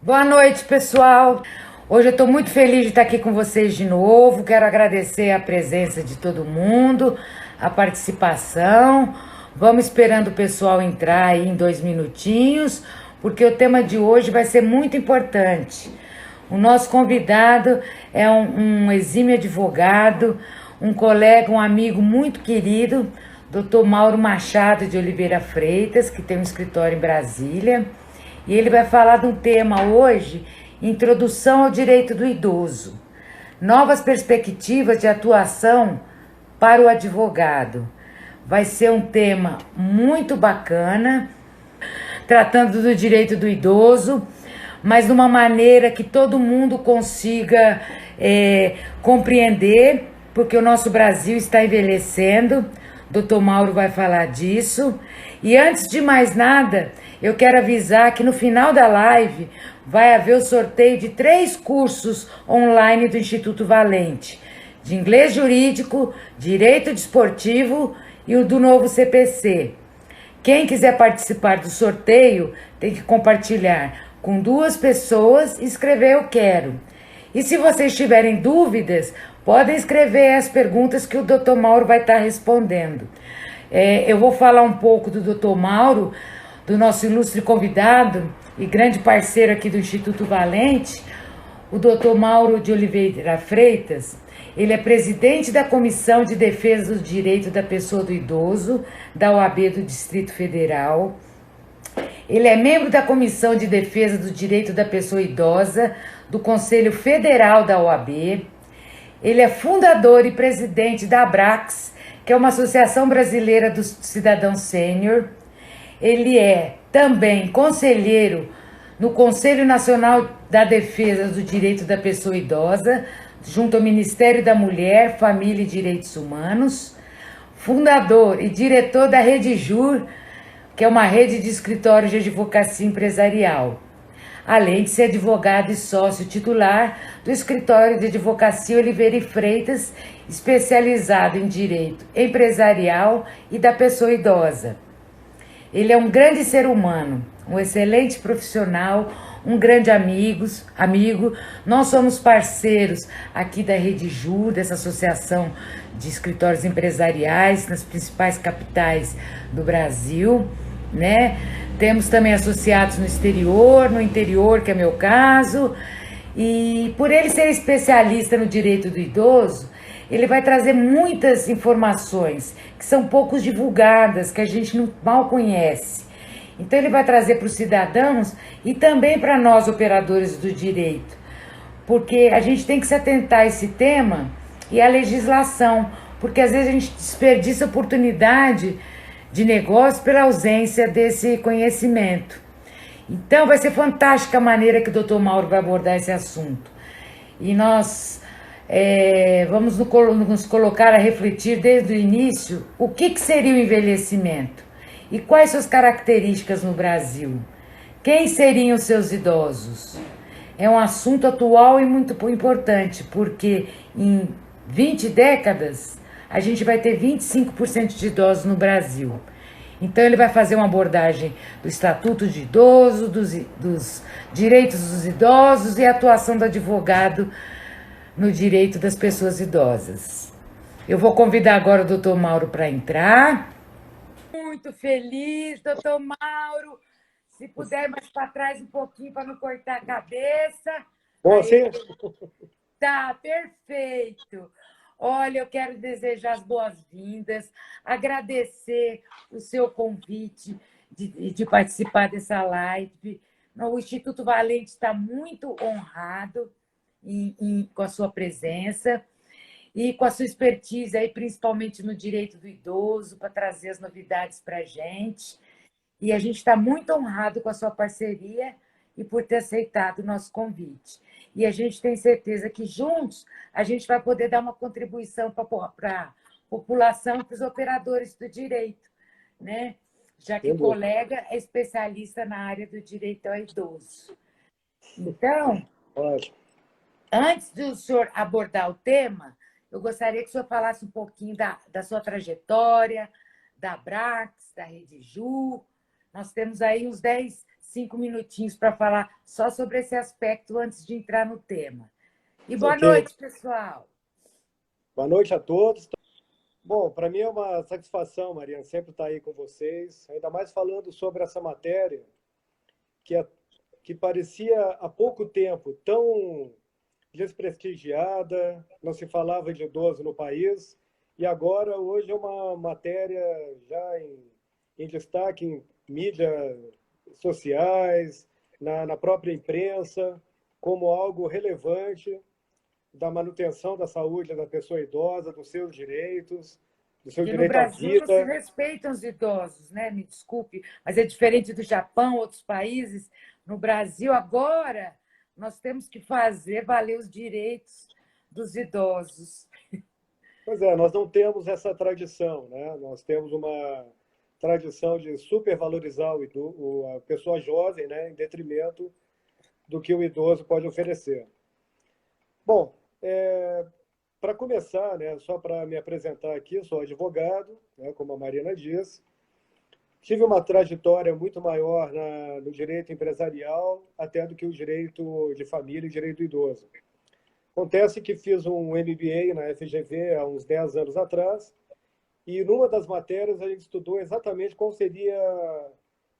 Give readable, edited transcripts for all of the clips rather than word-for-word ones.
Boa noite, pessoal. Hoje eu estou muito feliz de estar aqui com vocês de novo. Quero agradecer a presença de todo mundo, a participação. Vamos esperando o pessoal entrar aí em 2 minutinhos, porque o tema de hoje vai ser muito importante. O nosso convidado é um exímio advogado, um colega, um amigo muito querido, Dr. Mauro Machado de Oliveira Freitas, que tem um escritório em Brasília. E ele vai falar de um tema hoje, Introdução ao Direito do Idoso. Novas perspectivas de atuação para o advogado. Vai ser um tema muito bacana, tratando do direito do idoso, mas de uma maneira que todo mundo consiga compreender, porque o nosso Brasil está envelhecendo. Doutor Mauro vai falar disso. E antes de mais nada, eu quero avisar que no final da live vai haver o sorteio de 3 cursos online do Instituto Valente, de inglês jurídico, direito desportivo e o do novo CPC. Quem quiser participar do sorteio tem que compartilhar com 2 pessoas e escrever eu quero. E se vocês tiverem dúvidas, podem escrever as perguntas que o Dr. Mauro vai estar respondendo. Eu vou falar um pouco do Dr. Mauro, do nosso ilustre convidado e grande parceiro aqui do Instituto Valente, o Dr. Mauro de Oliveira Freitas. Ele é presidente da Comissão de Defesa do Direito da Pessoa do Idoso, da OAB do Distrito Federal. Ele é membro da Comissão de Defesa do Direito da Pessoa Idosa, do Conselho Federal da OAB. Ele é fundador e presidente da Abrax, que é uma associação brasileira dos cidadãos sênior. Ele é também conselheiro no Conselho Nacional da Defesa do Direito da Pessoa Idosa, junto ao Ministério da Mulher, Família e Direitos Humanos. Fundador e diretor da Rede Jur, que é uma rede de escritórios de advocacia empresarial, além de ser advogado e sócio titular do escritório de advocacia Oliveira e Freitas, especializado em direito empresarial e da pessoa idosa. Ele é um grande ser humano, um excelente profissional, um grande amigo. Nós somos parceiros aqui da Rede Jur, dessa associação de escritórios empresariais nas principais capitais do Brasil, né? Temos também associados no exterior, no interior, que é meu caso. E por ele ser especialista no direito do idoso, ele vai trazer muitas informações que são pouco divulgadas, que a gente mal conhece. Então ele vai trazer para os cidadãos e também para nós, operadores do direito, porque a gente tem que se atentar a esse tema e à legislação, porque às vezes a gente desperdiça oportunidade de negócio pela ausência desse conhecimento. Então vai ser fantástica a maneira que o Dr. Mauro vai abordar esse assunto. E nós vamos nos colocar a refletir desde o início o que seria o envelhecimento e quais suas características no Brasil. Quem seriam os seus idosos? É um assunto atual e muito importante, porque em 20 décadas a gente vai ter 25% de idosos no Brasil. Então ele vai fazer uma abordagem do Estatuto de Idoso, dos direitos dos idosos e a atuação do advogado no direito das pessoas idosas. Eu vou convidar agora o doutor Mauro para entrar. Muito feliz, doutor Mauro. Se puder mais para trás um pouquinho para não cortar a cabeça. Bom, assim, Tá, perfeito. Olha, eu quero desejar as boas-vindas, agradecer o seu convite de participar dessa live. O Instituto Valente está muito honrado com a sua presença e com a sua expertise, aí, principalmente no direito do idoso, para trazer as novidades para a gente. E a gente está muito honrado com a sua parceria e por ter aceitado o nosso convite. E a gente tem certeza que juntos a gente vai poder dar uma contribuição para a população, para os operadores do direito, né? Já que o colega é especialista na área do direito ao idoso. Então, ótimo. antes do senhor abordar o tema, eu gostaria que o senhor falasse um pouquinho da sua trajetória, da Abrax, da Rede Ju. Nós temos aí uns 10 5 minutinhos para falar só sobre esse aspecto antes de entrar no tema. E boa Ok. noite, pessoal. Boa noite a todos. Bom, para mim é uma satisfação, Mariana, sempre estar aí com vocês, ainda mais falando sobre essa matéria que, que parecia há pouco tempo tão desprestigiada, não se falava de idoso no país, e agora, hoje, é uma matéria já em destaque em mídias sociais, na própria imprensa, como algo relevante da manutenção da saúde da pessoa idosa, dos seus direitos, do seu Que no direito à Brasil não se vida. respeitam os idosos, né? Me desculpe, mas é diferente do Japão, outros países. No Brasil, agora, nós temos que fazer valer os direitos dos idosos. Pois é, nós não temos essa tradição, né? Nós temos uma tradição de supervalorizar a pessoa jovem, né, em detrimento do que o idoso pode oferecer. Bom, para começar, né, só para me apresentar aqui, eu sou advogado, né, como a Marina disse. Tive uma trajetória muito maior no direito empresarial até do que o direito de família e direito do idoso. Acontece que fiz um MBA na FGV há uns 10 anos atrás, e numa das matérias a gente estudou exatamente qual seria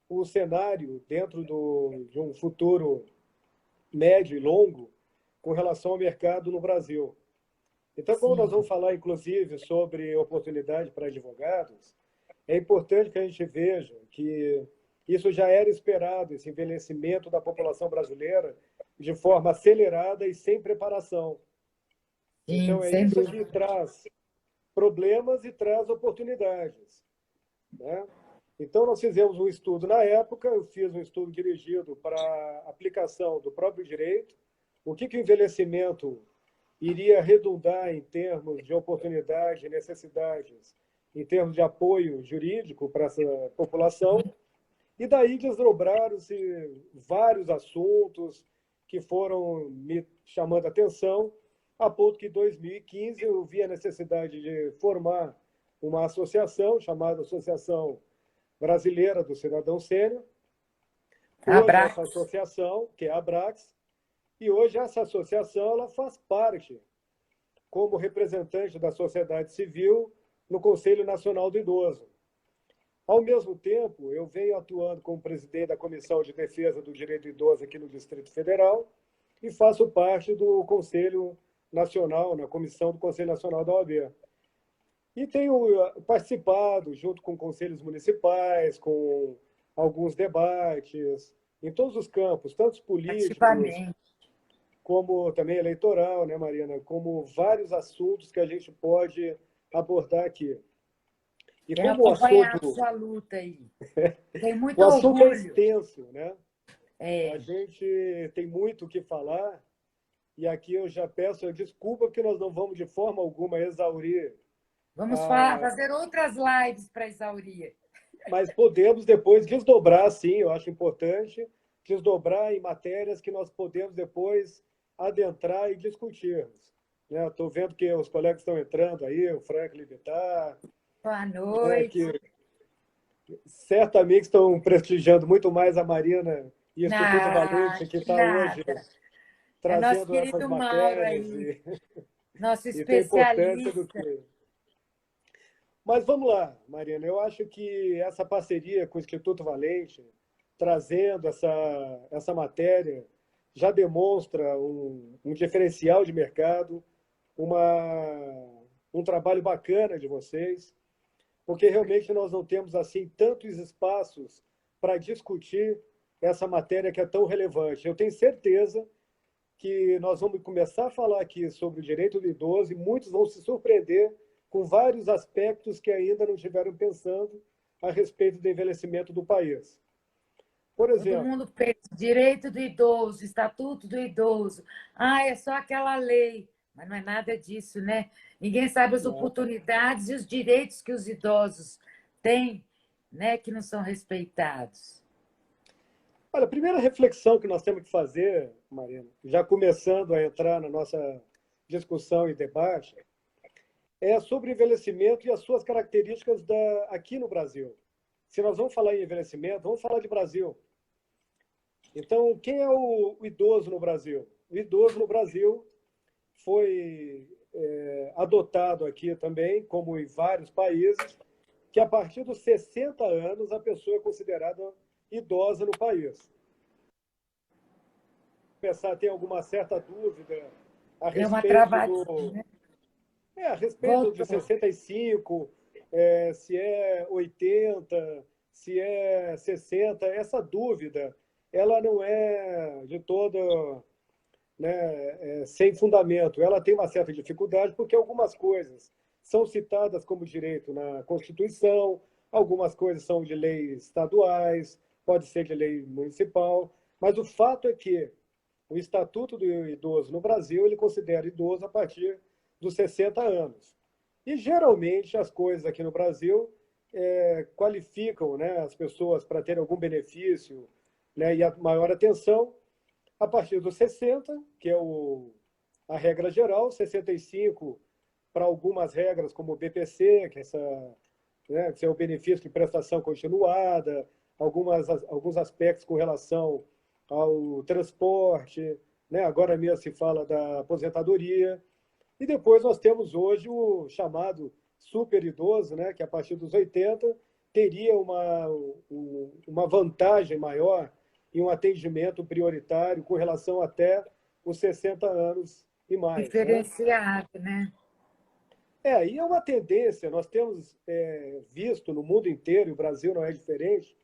o cenário dentro de um futuro médio e longo com relação ao mercado no Brasil. Então, como nós Sim, vamos falar, inclusive, sobre oportunidade para advogados, é importante que a gente veja que isso já era esperado, esse envelhecimento da população brasileira, de forma acelerada e sem preparação. sim, Então, é sem isso que dúvida. traz problemas e traz oportunidades, né? Então, nós fizemos um estudo na época, eu fiz um estudo dirigido para a aplicação do próprio direito, o que o envelhecimento iria redundar em termos de oportunidade e necessidades, em termos de apoio jurídico para essa população, e daí desdobraram-se vários assuntos que foram me chamando a atenção, a ponto que em 2015 eu vi a necessidade de formar uma associação chamada Associação Brasileira do Cidadão Sênior. Hoje essa Abraço. associação, que é a Abrax, e hoje essa associação ela faz parte como representante da sociedade civil no Conselho Nacional do Idoso. Ao mesmo tempo, eu venho atuando como presidente da Comissão de Defesa do Direito do Idoso aqui no Distrito Federal e faço parte do Conselho Nacional, na comissão do Conselho Nacional da OAB. E tenho participado, junto com conselhos municipais, com alguns debates, em todos os campos, tanto políticos, Ativamente. como também eleitoral, né, Marina? Como vários assuntos que a gente pode abordar aqui. E Tenho como acompanhado sua luta aí. Tenho o muito assunto é orgulho. extenso, né? A É, gente tem muito o que falar, e aqui eu já peço a desculpa que nós não vamos de forma alguma exaurir, vamos a... fazer outras lives para exaurir. mas podemos depois desdobrar, sim, eu acho importante, desdobrar em matérias que nós podemos depois adentrar e discutirmos. Estou vendo que os colegas estão entrando aí, o Franklin Vittar, Boa né, noite. que certamente estão prestigiando muito mais a Marina e o Instituto Ah, Valente, que que está hoje nada. É nosso trazendo essas querido Mauro matérias aí, nosso e tem importância do especialista. que. Mas vamos lá, Marina, eu acho que essa parceria com o Instituto Valente, trazendo essa matéria, já demonstra um diferencial de mercado, um trabalho bacana de vocês, porque realmente nós não temos assim tantos espaços para discutir essa matéria que é tão relevante. Eu tenho certeza que nós vamos começar a falar aqui sobre o direito do idoso e muitos vão se surpreender com vários aspectos que ainda não estiveram pensando a respeito do envelhecimento do país. Por Todo exemplo, mundo pensa, direito do idoso, estatuto do idoso. Ah, é só aquela lei. Mas não é nada disso, né? Ninguém sabe as né? oportunidades e os direitos que os idosos têm, né, que não são respeitados. Olha, a primeira reflexão que nós temos que fazer, Marina, já começando a entrar na nossa discussão e debate, é sobre envelhecimento e as suas características aqui no Brasil. Se nós vamos falar em envelhecimento, vamos falar de Brasil. Então, quem é o idoso no Brasil? O idoso no Brasil foi adotado aqui também, como em vários países, que a partir dos 60 anos a pessoa é considerada idosa no país. Começar a ter alguma certa dúvida a Deu uma respeito travadinha, né? a respeito de Voltou. 65, se é 80, se é 60, essa dúvida, ela não é de toda, né, sem fundamento. Ela tem uma certa dificuldade porque algumas coisas são citadas como direito na Constituição, algumas coisas são de leis estaduais, pode ser de lei municipal, mas o fato é que o Estatuto do Idoso no Brasil, ele considera idoso a partir dos 60 anos. E, geralmente, as coisas aqui no Brasil qualificam, né, as pessoas para terem algum benefício, né, e a maior atenção a partir dos 60, que é a regra geral, 65 para algumas regras, como o BPC, que é, né, que é o benefício de prestação continuada, alguns aspectos com relação ao transporte, né? Agora mesmo se fala da aposentadoria. E depois nós temos hoje o chamado super idoso, né? Que a partir dos 80 teria uma vantagem maior em um atendimento prioritário com relação até os 60 anos e mais. Né? Diferenciado, né? E é uma tendência, nós temos visto no mundo inteiro, e o Brasil não é diferente,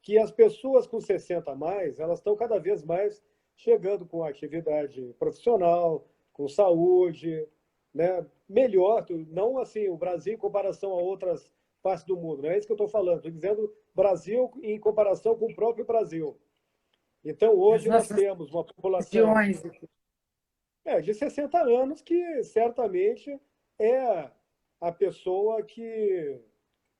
que as pessoas com 60 a mais, elas estão cada vez mais chegando com atividade profissional, com saúde, né? Melhor, não assim, o Brasil em comparação a outras partes do mundo, não é isso que eu estou falando, estou dizendo Brasil em comparação com o próprio Brasil. Então, As hoje nós nossas temos uma população regiões. de 60 anos que certamente é a pessoa que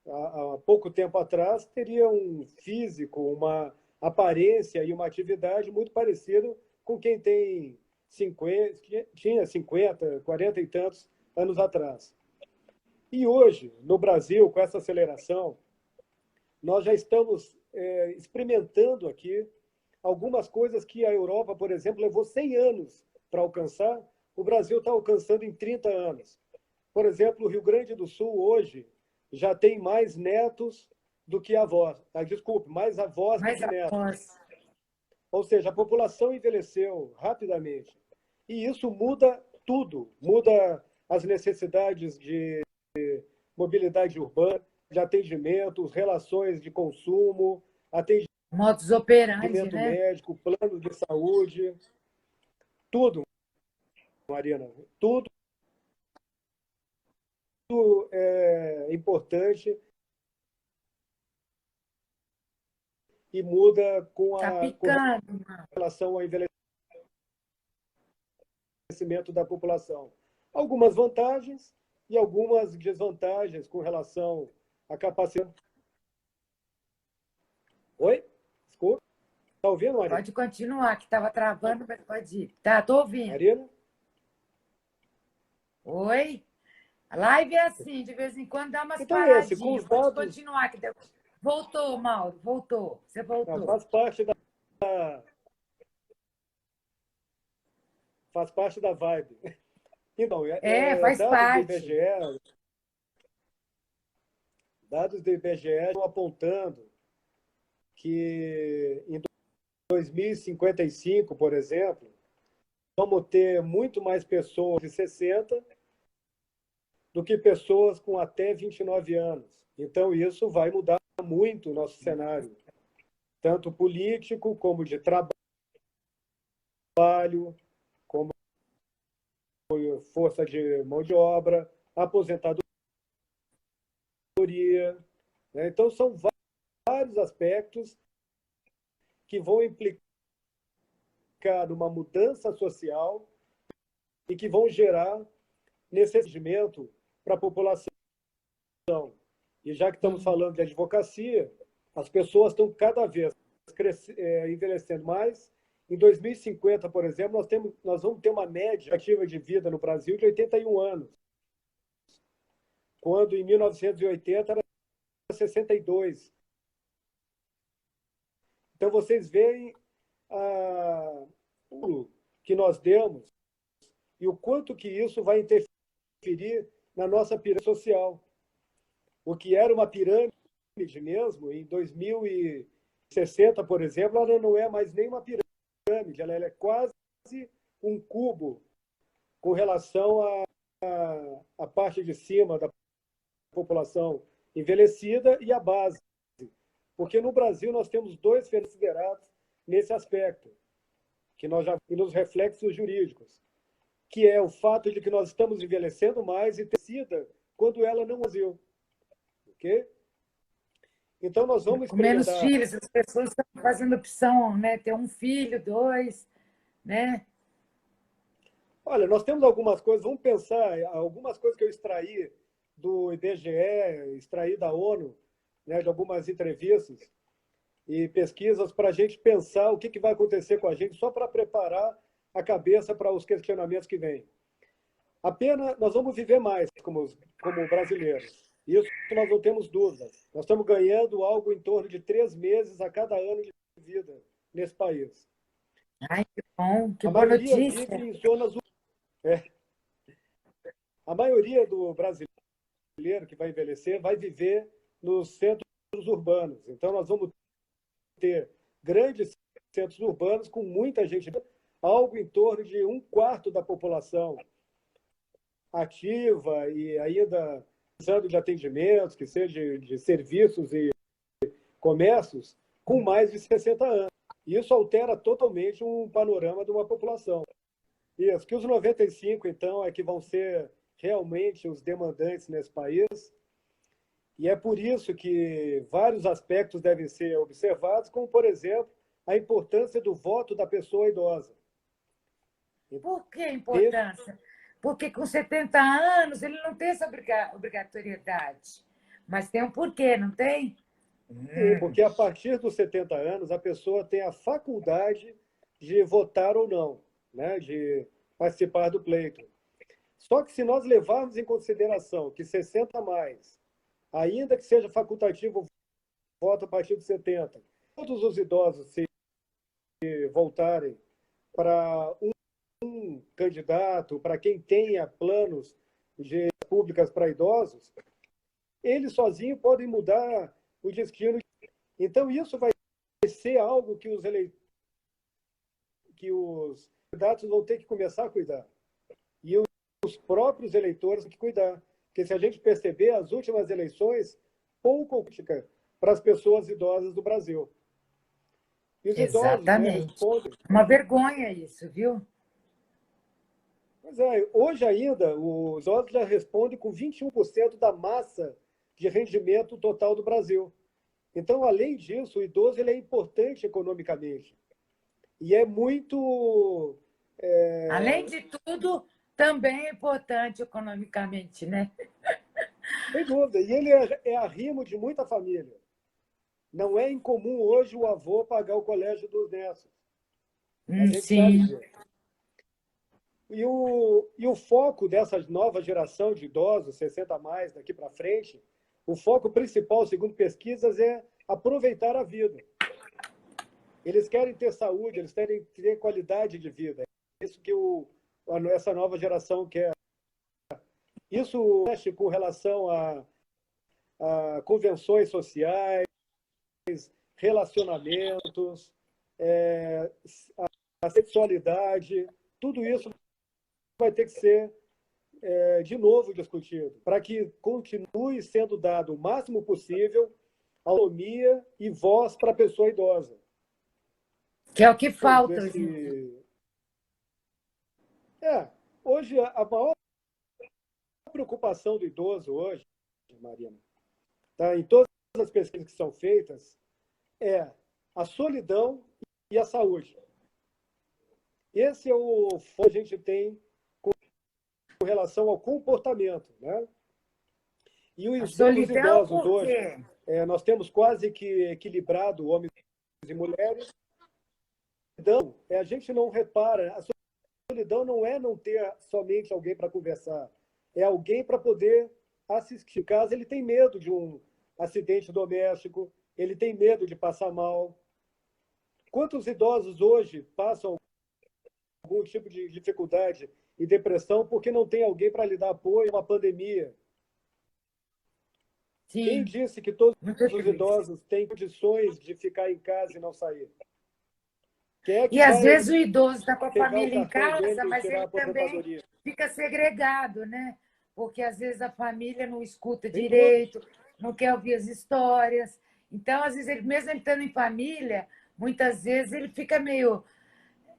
há pouco tempo atrás, teria um físico, uma aparência e uma atividade muito parecido com quem tem 50, tinha 50, 40 e tantos anos atrás. E hoje, no Brasil, com essa aceleração, nós já estamos experimentando aqui algumas coisas que a Europa, por exemplo, levou 100 anos para alcançar, o Brasil está alcançando em 30 anos. Por exemplo, o Rio Grande do Sul hoje já tem mais netos do que avós. Desculpe, mais avós do Mais que netos. após. Ou seja, a população envelheceu rapidamente. E isso muda tudo. Muda as necessidades de mobilidade urbana, de atendimento, relações de consumo, Modus operandi, atendimento né? médico, plano de saúde, tudo, Marina. Tudo é importante e muda Tá com picando, mano. relação ao envelhecimento da população. Algumas vantagens e algumas desvantagens com relação à capacidade. Oi? Desculpa. Está ouvindo, Marina? Pode continuar, que estava travando, mas pode ir. Tá, tô ouvindo. Marina? Oi? A live é assim, de vez em quando dá umas Então é esse, com paradinhas. os Pode dados, continuar, que deu. Voltou, Mauro, voltou. Você voltou. faz parte faz parte da vibe. Então, É, faz dados do parte. IBGE, dados do IBGE estão apontando que em 2055, por exemplo, vamos ter muito mais pessoas de 60 do que pessoas com até 29 anos. Então, isso vai mudar muito o nosso cenário, tanto político, como de trabalho, como força de mão de obra, aposentadoria. Né? Então, são vários aspectos que vão implicar numa mudança social e que vão gerar necessidade para a população. E já que estamos falando de advocacia, as pessoas estão cada vez envelhecendo mais. Em 2050, por exemplo, nós vamos ter uma média ativa de vida no Brasil de 81 anos, quando em 1980 era 62. Então, vocês veem o que nós demos e o quanto que isso vai interferir na nossa pirâmide social. O que era uma pirâmide mesmo, em 2060, por exemplo, ela não é mais nem uma pirâmide, ela é quase um cubo com relação à parte de cima da população envelhecida e a base. Porque no Brasil nós temos dois considerados nesse aspecto, que nós já e nos reflexos jurídicos, que é o fato de que nós estamos envelhecendo mais e tecida quando ela não nasceu. Ok? Então nós vamos Com menos experimentar. filhos, as pessoas estão fazendo opção, né? Ter um filho, dois, né? Olha, nós temos algumas coisas, vamos pensar, algumas coisas que eu extraí do IBGE, extraí da ONU, né, de algumas entrevistas e pesquisas para a gente pensar o que vai acontecer com a gente, só para preparar a cabeça para os questionamentos que vêm. Apenas nós vamos viver mais como brasileiros. Isso nós não temos dúvidas. Nós estamos ganhando algo em torno de 3 meses a cada ano de vida nesse país. Ai, que A boa maioria notícia. vive em zonas. A maioria do brasileiro que vai envelhecer vai viver nos centros urbanos. Então, nós vamos ter grandes centros urbanos com muita gente, algo em torno de 1/4 da população ativa e ainda precisando de atendimentos, que seja de serviços e comércios, com mais de 60 anos. Isso altera totalmente um panorama de uma população. Isso, que os 95, então, é que vão ser realmente os demandantes nesse país, e é por isso que vários aspectos devem ser observados, como, por exemplo, a importância do voto da pessoa idosa. Por que a importância? Porque com 70 anos ele não tem essa obrigatoriedade. Mas tem um porquê, não tem? Porque a partir dos 70 anos a pessoa tem a faculdade de votar ou não, né? De participar do pleito. Só que se nós levarmos em consideração que 60 a mais, ainda que seja facultativo o voto a partir dos 70, todos os idosos se voltarem para um candidato, para quem tenha planos de públicas para idosos, eles sozinhos podem mudar o destino. Então, isso vai ser algo que os candidatos vão ter que começar a cuidar. E os próprios eleitores têm que cuidar. Porque se a gente perceber, as últimas eleições, pouco crítica para as pessoas idosas do Brasil. E os idosos, né, respondem. Uma vergonha isso, viu? Pois é, hoje ainda, os idosos já respondem com 21% da massa de rendimento total do Brasil. Então, além disso, o idoso ele é importante economicamente. E é muito. Além de tudo, também é importante economicamente, né? Sem dúvida. E ele é arrimo de muita família. Não é incomum hoje o avô pagar o colégio dos netos. A gente sabe Sim. disso. E o foco dessa nova geração de idosos, 60 a mais, daqui para frente, o foco principal, segundo pesquisas, é aproveitar a vida. Eles querem ter saúde, eles querem ter qualidade de vida. É isso que essa nova geração quer. Isso mexe com relação a convenções sociais, relacionamentos, a sexualidade, tudo isso vai ter que ser de novo discutido, para que continue sendo dado o máximo possível autonomia e voz para a pessoa idosa. Que é o que falta hoje. Hoje, a maior preocupação do idoso hoje, Marina, tá, em todas as pesquisas que são feitas, é a solidão e a saúde. Esse é o foco que a gente tem com relação ao comportamento, né? E os idosos hoje, nós temos quase que equilibrado homens e mulheres. Então, a gente não repara, a solidão não é não ter somente alguém para conversar, é alguém para poder assistir. Caso ele tem medo de um acidente doméstico, ele tem medo de passar mal. Quantos idosos hoje passam algum tipo de dificuldade e depressão porque não tem alguém para lhe dar apoio a uma pandemia? Quem Sim, disse que todos muito os triste. idosos têm condições de ficar em casa e não sair? Quem é E que às vai vezes o idoso está com a pegar o família em cartão casa, dele e mas tirar a ele também aposentadoria? fica segregado, né? Porque às vezes a família não escuta Sem dúvida. direito, não quer ouvir as histórias. Então, às vezes, ele, mesmo estando em família, muitas vezes ele fica meio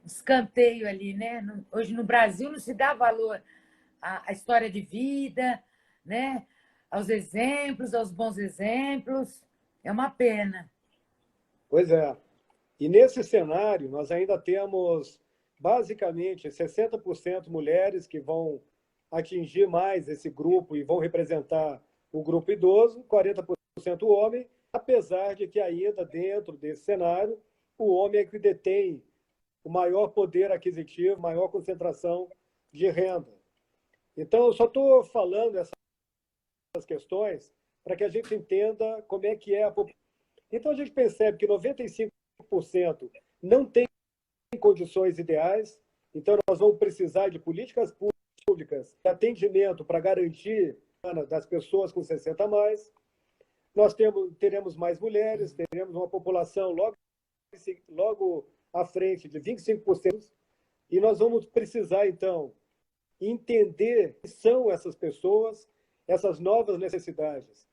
escanteio ali, né? Hoje no Brasil não se dá valor à história de vida, né? Aos exemplos, aos bons exemplos. É uma pena. Pois é. E nesse cenário, nós ainda temos basicamente 60% mulheres que vão atingir mais esse grupo e vão representar o grupo idoso, 40% homem, apesar de que ainda dentro desse cenário, o homem é que detém o maior poder aquisitivo, maior concentração de renda. Então, eu só estou falando essas questões para que a gente entenda como é que é a população. Então, a gente percebe que 95% não tem condições ideais, então nós vamos precisar de políticas públicas de atendimento para garantir das pessoas com 60 a mais. Nós teremos mais mulheres, teremos uma população logo à frente de 25%, e nós vamos precisar, então, entender quem são essas pessoas, essas novas necessidades.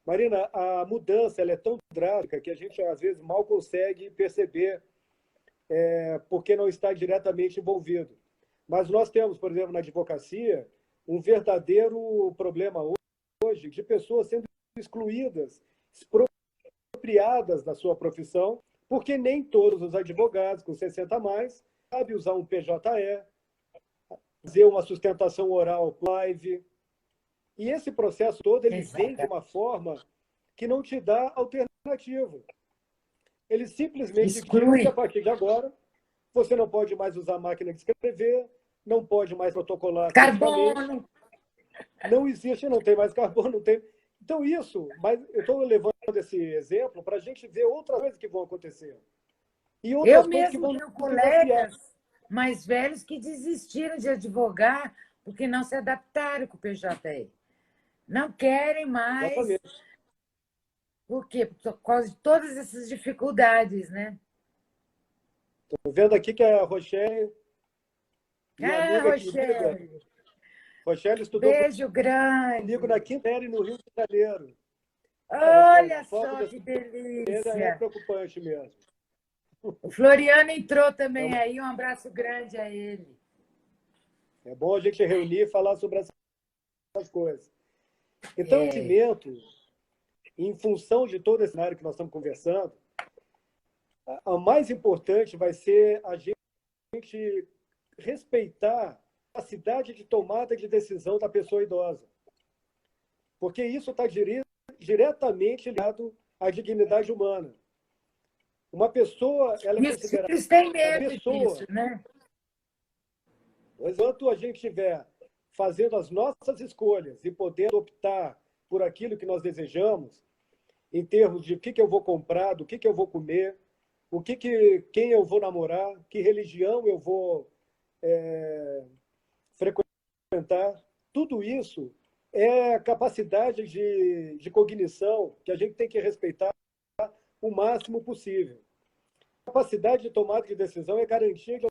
Marina, a mudança ela é tão drástica que a gente, às vezes, mal consegue perceber porque não está diretamente envolvido. Mas nós temos, por exemplo, na advocacia, um verdadeiro problema hoje de pessoas sendo excluídas, expropriadas da sua profissão, porque nem todos os advogados com 60 a mais sabem usar um PJE, fazer uma sustentação oral live. E esse processo todo ele vem de Exato. uma forma que não te dá alternativa. Ele simplesmente diz que a Exclui. partir de agora você não pode mais usar máquina de escrever, não pode mais protocolar afetivamente, Carbono. não existe, não tem mais carbono, não tem. Então, isso, mas eu estou levando esse exemplo para a gente ver outras coisas que vão acontecer. E Eu outras coisas que mesmo vão tenho nos desafiar. colegas mais velhos que desistiram de advogar porque não se adaptaram com o PJE. Não querem mais. Exatamente. Por quê? Por causa de todas essas dificuldades, né? Estou vendo aqui que a Rochelle, minha Ah, amiga querida, Rochelle, Rochelle estudou beijo comigo na grande. quinta série no Rio de Janeiro. Rochelle, a Olha falta só dessa que é delícia. preocupante mesmo. O Floriano entrou É, também aí, um abraço grande a ele. é bom a gente reunir e falar sobre essas coisas. Então, o É, investimento, em função de todo esse cenário que nós estamos conversando, a mais importante vai ser a gente respeitar a capacidade de tomada de decisão da pessoa idosa, porque isso está diretamente ligado à dignidade humana. Uma pessoa, ela é e os considerada filhos têm medo disso, pessoa, né? enquanto a gente estiver fazendo as nossas escolhas e podendo optar por aquilo que nós desejamos, em termos de o que eu vou comprar, do que eu vou comer, quem eu vou namorar, que religião eu vou frequentar, tudo isso é capacidade de cognição que a gente tem que respeitar o máximo possível. A capacidade de tomada de decisão é garantia de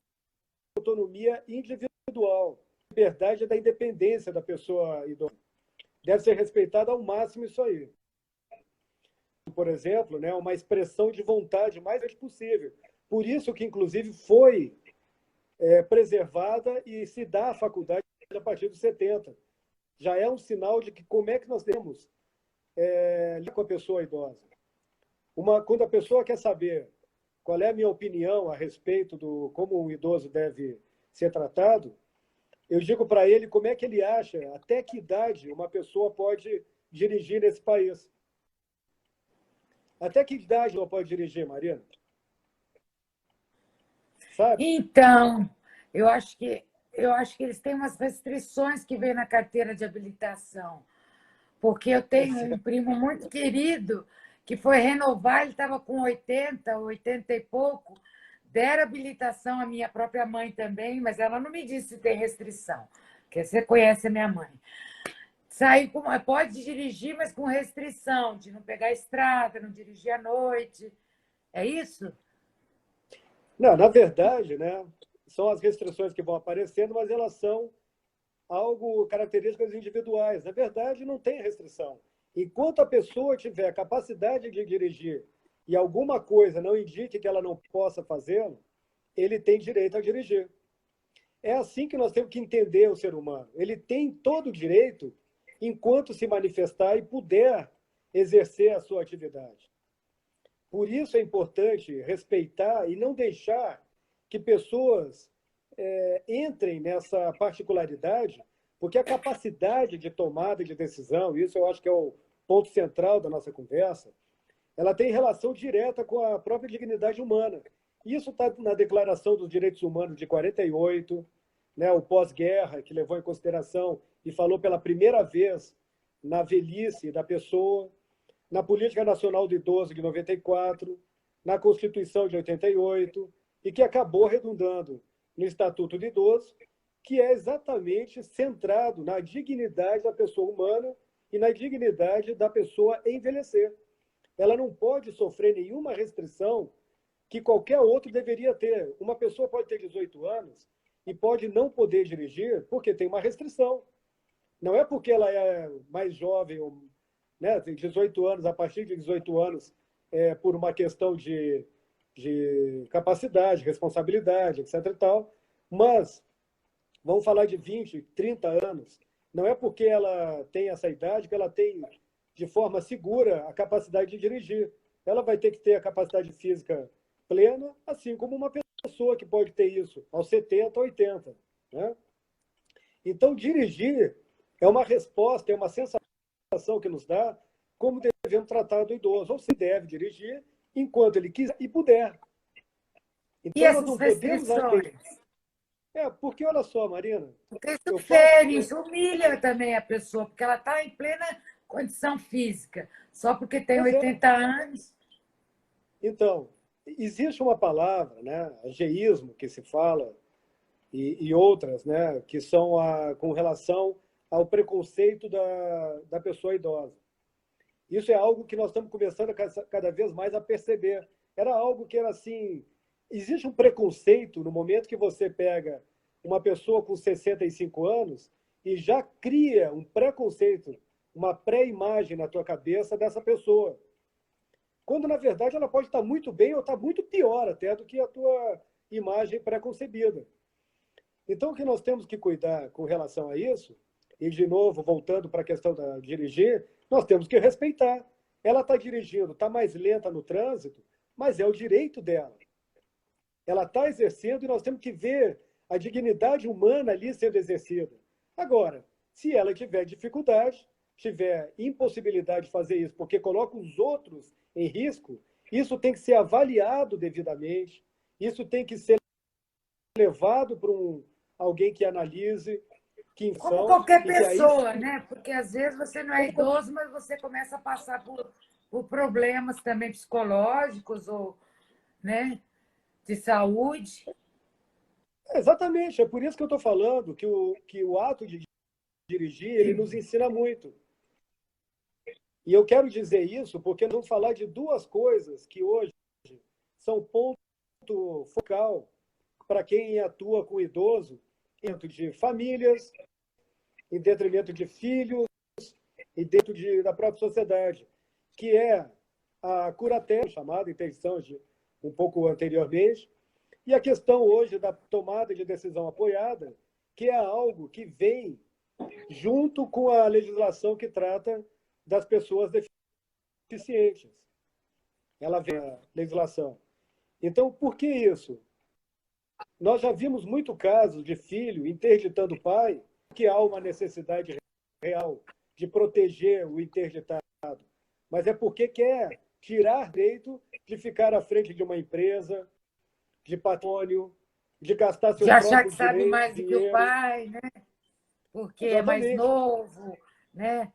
autonomia individual, liberdade da independência da pessoa idosa. Deve ser respeitada ao máximo isso aí. Por exemplo, né, uma expressão de vontade mais possível. Por isso que, inclusive, foi preservada e se dá a faculdade a partir dos 70. Já é um sinal de que como é que nós temos com a pessoa idosa. Quando a pessoa quer saber qual é a minha opinião a respeito do como um idoso deve ser tratado, eu digo para ele como é que ele acha, até que idade uma pessoa pode dirigir nesse país. Até que idade ela pode dirigir, Marina? Sabe? Então, eu acho que eles têm umas restrições que vêm na carteira de habilitação, porque eu tenho um primo muito querido que foi renovar, ele estava com 80, 80 e pouco, deram habilitação à minha própria mãe também, mas ela não me disse se tem restrição, porque você conhece a minha mãe. Sair com, pode dirigir, mas com restrição, de não pegar estrada, não dirigir à noite. É isso? Não, na verdade, né, são as restrições que vão aparecendo, mas elas são algo características individuais. Na verdade, não tem restrição. Enquanto a pessoa tiver capacidade de dirigir e alguma coisa não indique que ela não possa fazê-lo, ele tem direito a dirigir. É assim que nós temos que entender o ser humano. Ele tem todo o direito, enquanto se manifestar e puder exercer a sua atividade. Por isso é importante respeitar e não deixar que pessoas entrem nessa particularidade, porque a capacidade de tomada de decisão, isso eu acho que é o ponto central da nossa conversa, ela tem relação direta com a própria dignidade humana. Isso está na Declaração dos Direitos Humanos de 48, né, o pós-guerra, que levou em consideração e falou pela primeira vez na velhice da pessoa, na Política Nacional do Idoso de 94, na Constituição de 88, e que acabou redundando no Estatuto do Idoso, que é exatamente centrado na dignidade da pessoa humana e na dignidade da pessoa envelhecer. Ela não pode sofrer nenhuma restrição que qualquer outro deveria ter. Uma pessoa pode ter 18 anos e pode não poder dirigir porque tem uma restrição. Não é porque ela é mais jovem, né, tem 18 anos, a partir de 18 anos, por uma questão de capacidade, responsabilidade, etc. e tal, mas vamos falar de 20, 30 anos, não é porque ela tem essa idade que ela tem, de forma segura, a capacidade de dirigir. Ela vai ter que ter a capacidade física plena, assim como uma pessoa que pode ter isso aos 70, 80. Né? Então, dirigir é uma resposta, é uma sensação que nos dá como devemos tratar do idoso. Ou se deve dirigir enquanto ele quiser e puder. E Então, nós essas não podemos... restrições? Porque olha só, Marina, Porque eu isso faço... fere, isso humilha também a pessoa, porque ela está em plena condição física, só porque tem Pois é. 80 anos. Então, existe uma palavra, né, ageísmo, que se fala, e outras, né, que são com relação ao preconceito da pessoa idosa. Isso é algo que nós estamos começando cada vez mais a perceber. Era algo que era assim... Existe um preconceito no momento que você pega uma pessoa com 65 anos e já cria um preconceito, uma pré-imagem na tua cabeça dessa pessoa. Quando, na verdade, ela pode estar muito bem ou estar muito pior até do que a tua imagem pré-concebida. Então, o que nós temos que cuidar com relação a isso, e, de novo, voltando para a questão da dirigir, nós temos que respeitar. Ela está dirigindo, está mais lenta no trânsito, mas é o direito dela. Ela está exercendo e nós temos que ver a dignidade humana ali sendo exercida. Agora, se ela tiver dificuldade, tiver impossibilidade de fazer isso, porque coloca os outros em risco, isso tem que ser avaliado devidamente, isso tem que ser levado para alguém que analise, que Como infão, qualquer e que aí... pessoa, né? Porque às vezes você não é idoso, mas você começa a passar por problemas também psicológicos ou, né, de saúde. Exatamente, é por isso que eu estou falando que o ato de dirigir, ele nos ensina muito. E eu quero dizer isso porque nós vamos falar de duas coisas que hoje são ponto focal para quem atua com idoso, dentro de famílias, em detrimento de filhos e dentro da própria sociedade, que é a curatela, chamada interdição um pouco anteriormente, e a questão hoje da tomada de decisão apoiada, que é algo que vem junto com a legislação que trata das pessoas deficientes. Ela vem a legislação. Então, por que isso? Nós já vimos muito casos de filho interditando o pai, que há uma necessidade real de proteger o interditado, mas é porque quer tirar direito de ficar à frente de uma empresa, de patrimônio, de gastar De seu achar que próprio sabe mais do que o dinheiro. pai, né? Porque é mais Exatamente. novo, né?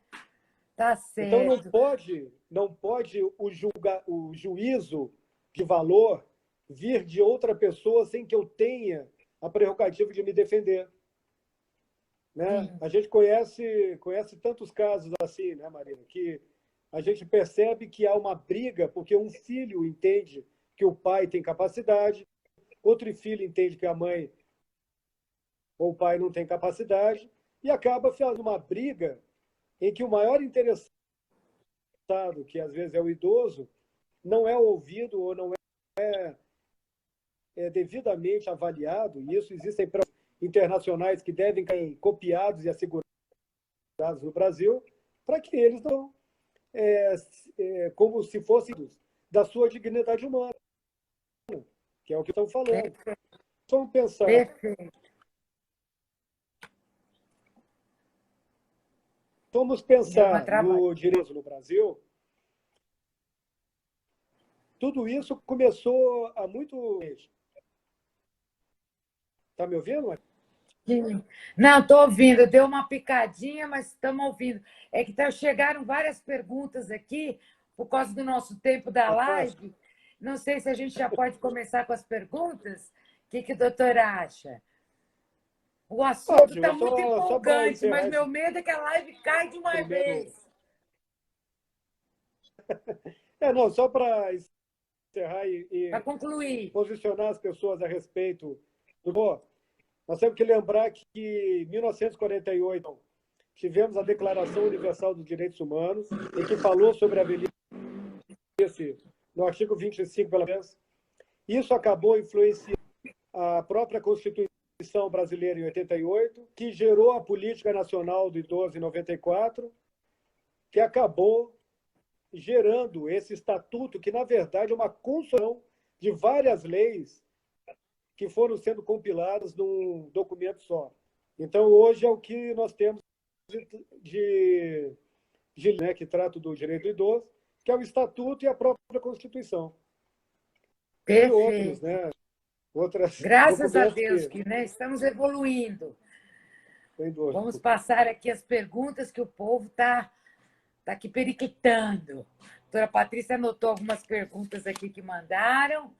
Tá Então, certo. não pode o juízo de valor vir de outra pessoa sem que eu tenha a prerrogativa de me defender. Né? Sim, A gente conhece tantos casos assim, né, Marina, que a gente percebe que há uma briga porque um filho entende que o pai tem capacidade, outro filho entende que a mãe ou o pai não tem capacidade, e acaba fazendo uma briga em que o maior interessado, que às vezes é o idoso, não é ouvido ou não é devidamente avaliado, e isso existem internacionais que devem ser copiados e assegurados no Brasil, para que eles não, como se fossem da sua dignidade humana, que é o que estão falando. perfeito, Vamos pensar, perfeito. vamos Deu uma pensar trabalho. no direito no Brasil. Tudo isso começou há muito. Está me ouvindo? Sim. Não, estou ouvindo. Deu uma picadinha, mas estamos ouvindo. É que chegaram várias perguntas aqui, por causa do nosso tempo da Ah, live. Não sei se a gente já pode começar com as perguntas. O que o doutor acha? O assunto pode, está muito só para empolgante, mas encerrar esse meu medo é que a live caia de uma primeiro. vez. Não, só para encerrar Para e concluir. posicionar as pessoas a respeito do. Nós temos que lembrar que em 1948 tivemos a Declaração Universal dos Direitos Humanos, em que falou sobre a velhice no artigo 25, pela vez. Isso acabou influenciando a própria Constituição brasileira em 88, que gerou a Política Nacional do Idoso em 94, que acabou gerando esse estatuto, que, na verdade, é uma construção de várias leis que foram sendo compiladas num documento só. Então, hoje é o que nós temos né, que trata do direito do idoso, que é o Estatuto e a própria Constituição. E outros, Perfeito. né? Outros Graças a documentos Deus que, que estamos evoluindo. sem dúvida. Vamos passar aqui as perguntas que o povo está aqui periquitando. A doutora Patrícia anotou algumas perguntas aqui que mandaram.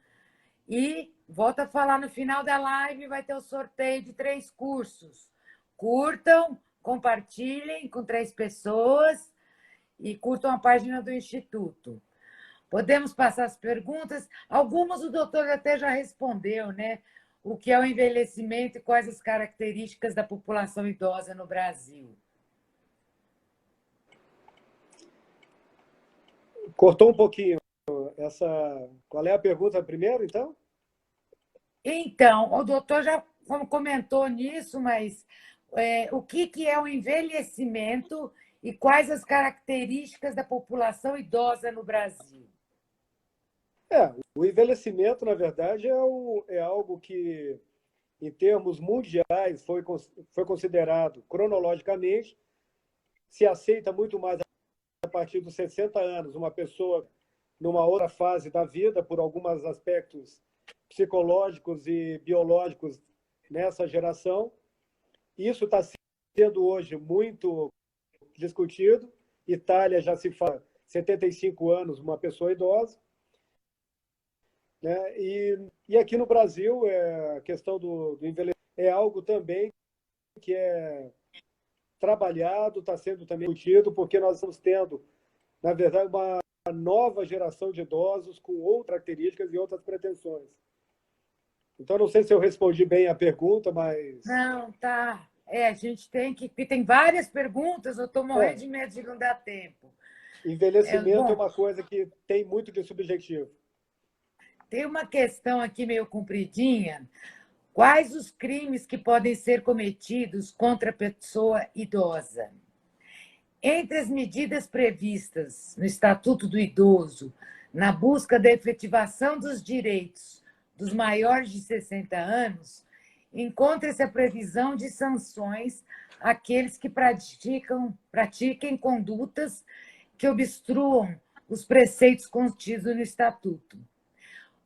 E volta a falar no final da live, vai ter o sorteio de 3 cursos. Curtam, compartilhem com 3 pessoas e curtam a página do Instituto. Podemos passar as perguntas? Algumas o doutor até já respondeu, né? O que é o envelhecimento e quais as características da população idosa no Brasil. Cortou um pouquinho essa. Qual é a pergunta primeiro, então? Então, o doutor já comentou nisso, mas o que é o envelhecimento e quais as características da população idosa no Brasil? O envelhecimento, na verdade, é algo que, em termos mundiais, foi considerado cronologicamente, se aceita muito mais a partir dos 60 anos, uma pessoa numa outra fase da vida, por alguns aspectos psicológicos e biológicos nessa geração. Isso está sendo hoje muito discutido. Itália já se fala 75 anos, uma pessoa idosa. Né? E aqui no Brasil, a questão do envelhecimento é algo também que é trabalhado, está sendo também discutido, porque nós estamos tendo, na verdade, uma nova geração de idosos com outras características e outras pretensões. Então, não sei se eu respondi bem a pergunta, mas. Não, tá. A gente tem que. Tem várias perguntas, eu estou morrendo É, de medo de não dar tempo. envelhecimento é Bom, uma coisa que tem muito de subjetivo. tem uma questão aqui meio compridinha. Quais os crimes que podem ser cometidos contra a pessoa idosa? Entre as medidas previstas no Estatuto do Idoso, na busca da efetivação dos direitos dos maiores de 60 anos, encontra-se a previsão de sanções àqueles que pratiquem condutas que obstruam os preceitos contidos no Estatuto,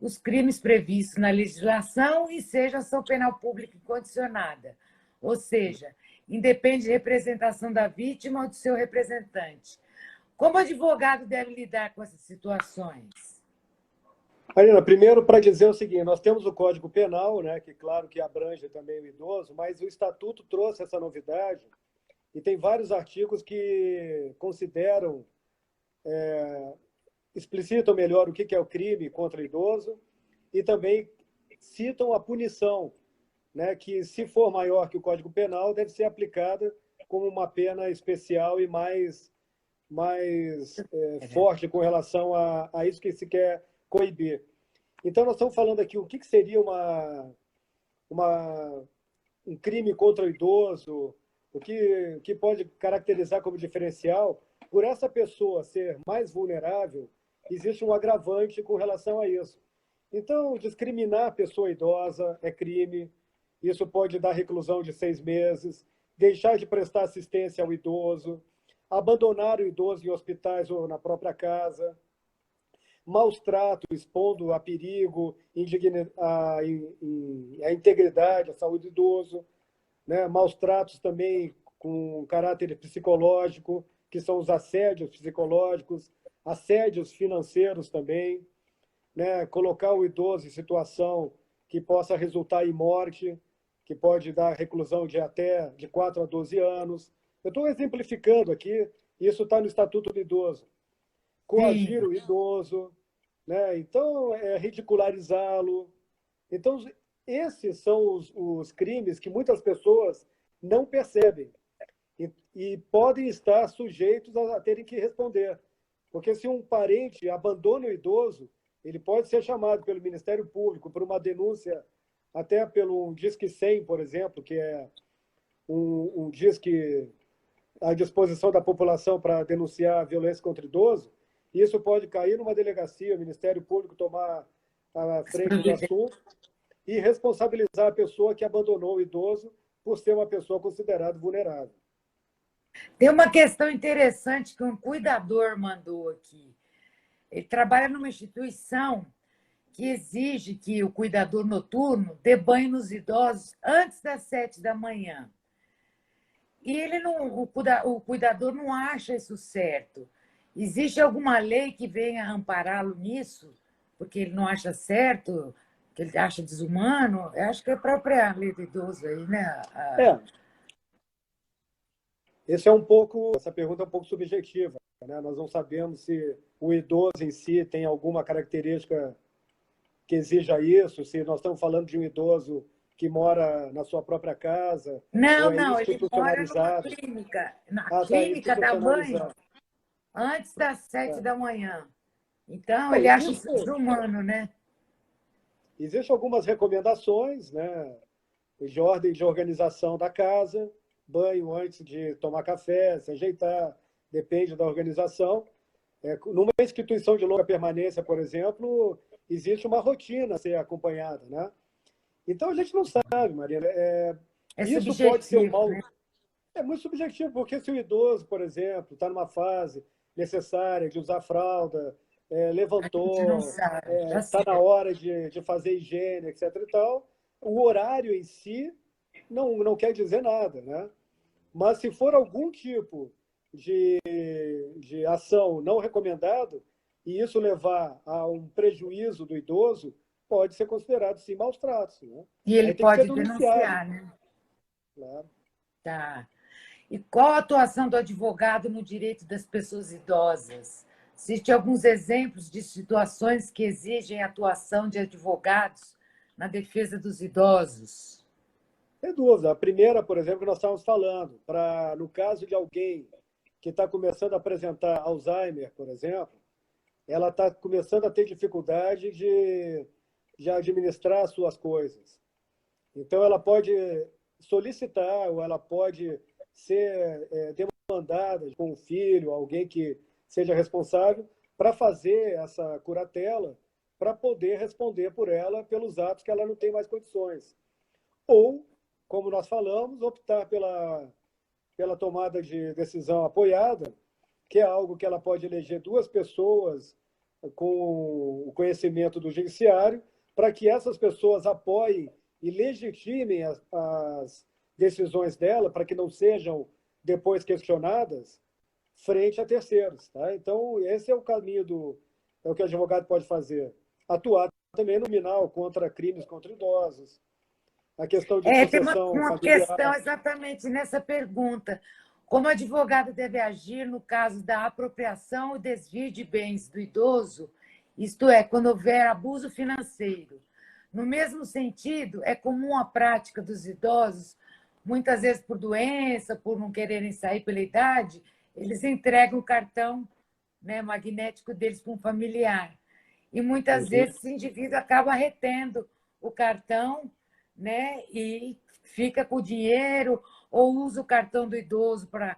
os crimes previstos na legislação e seja ação penal pública incondicionada, ou seja, independe de representação da vítima ou do seu representante, Como advogado deve lidar com essas situações? Marina, primeiro para dizer o seguinte, nós temos o Código Penal, né, que claro que abrange também o idoso, mas o Estatuto trouxe essa novidade e tem vários artigos que consideram, explicitam melhor o que é o crime contra o idoso e também citam a punição, né, que se for maior que o Código Penal, deve ser aplicada como uma pena especial e mais forte com relação a isso que se quer coibir. Então, nós estamos falando aqui o que seria um crime contra o idoso, o que pode caracterizar como diferencial. Por essa pessoa ser mais vulnerável, existe um agravante com relação a isso. Então, discriminar a pessoa idosa é crime, isso pode dar reclusão de 6 meses, deixar de prestar assistência ao idoso, abandonar o idoso em hospitais ou na própria casa, maus tratos, expondo a perigo, a integridade, a saúde do idoso, né? Maus tratos também com caráter psicológico, que são os assédios psicológicos, assédios financeiros também, né? Colocar o idoso em situação que possa resultar em morte, que pode dar reclusão de até de 4 a 12 anos. Eu estou exemplificando aqui, isso está no Estatuto do Idoso. Coagir Sim. o idoso, né? Então, ridicularizá-lo. Então, esses são os crimes que muitas pessoas não percebem e podem estar sujeitos a terem que responder. Porque se um parente abandona o idoso, ele pode ser chamado pelo Ministério Público por uma denúncia, até pelo um Disque 100, por exemplo, que é um disque à disposição da população para denunciar a violência contra idoso. Isso pode cair numa delegacia, o Ministério Público tomar a frente do assunto e responsabilizar a pessoa que abandonou o idoso por ser uma pessoa considerada vulnerável. Tem uma questão interessante que um cuidador mandou aqui. Ele trabalha numa instituição que exige que o cuidador noturno dê banho nos idosos antes das 7 da manhã. E ele não, o cuidador não acha isso certo. Existe alguma lei que venha ampará-lo nisso? Porque ele não acha certo, que ele acha desumano? Eu acho que é a própria lei do idoso aí, né? Essa pergunta é um pouco subjetiva, né? Nós não sabemos se o idoso em si tem alguma característica que exija isso, se nós estamos falando de um idoso que mora na sua própria casa, ou Não, é não, ele mora numa institucionalizado. clínica. Na Tá clínica dá banho institucionalizado. antes das 7 da manhã. Então, Não, ele acha isso desumano, né? existem algumas recomendações, né, de ordem de organização da casa, banho antes de tomar café, se ajeitar, depende da organização. Numa instituição de longa permanência, por exemplo, existe uma rotina a ser acompanhada, né? Então, a gente não sabe, Marina. É Isso pode ser um subjetivo, mal. né? É muito subjetivo, porque se o idoso, por exemplo, está numa fase necessária de usar fralda, A gente não levantou, sabe, tá está na certo. hora de fazer higiene, etc. e tal, o horário em si não quer dizer nada, né? Mas se for algum tipo de ação não recomendado, e isso levar a um prejuízo do idoso, pode ser considerado, sim, maus tratos, né? E ele Aí tem que ser pode denunciado. denunciar, né? Claro. Tá. E qual a atuação do advogado no direito das pessoas idosas? Existem alguns exemplos de situações que exigem a atuação de advogados na defesa dos idosos? Tem duas. A primeira, por exemplo, que nós estávamos falando, no caso de alguém que está começando a apresentar Alzheimer, por exemplo, ela está começando a ter dificuldade de administrar as suas coisas. Então, ela pode solicitar ou ela pode ser demandada com o filho, alguém que seja responsável, para fazer essa curatela, para poder responder por ela pelos atos que ela não tem mais condições. Ou, como nós falamos, optar pela tomada de decisão apoiada, que é algo que ela pode eleger duas pessoas com o conhecimento do judiciário, para que essas pessoas apoiem e legitimem as decisões dela, para que não sejam depois questionadas, frente a terceiros. Tá? Então, esse é o caminho é o que o advogado pode fazer. Atuar também no nominal contra crimes contra idosos, a questão de Tem sucessão uma questão familiar. exatamente nessa pergunta. Como o advogado deve agir no caso da apropriação ou desvio de bens do idoso, isto é, quando houver abuso financeiro? No mesmo sentido, é comum a prática dos idosos, muitas vezes por doença, por não quererem sair pela idade, eles entregam o cartão, né, magnético deles para um familiar. E muitas Uhum. vezes esse indivíduo acaba retendo o cartão, né, e fica com o dinheiro ou usa o cartão do idoso para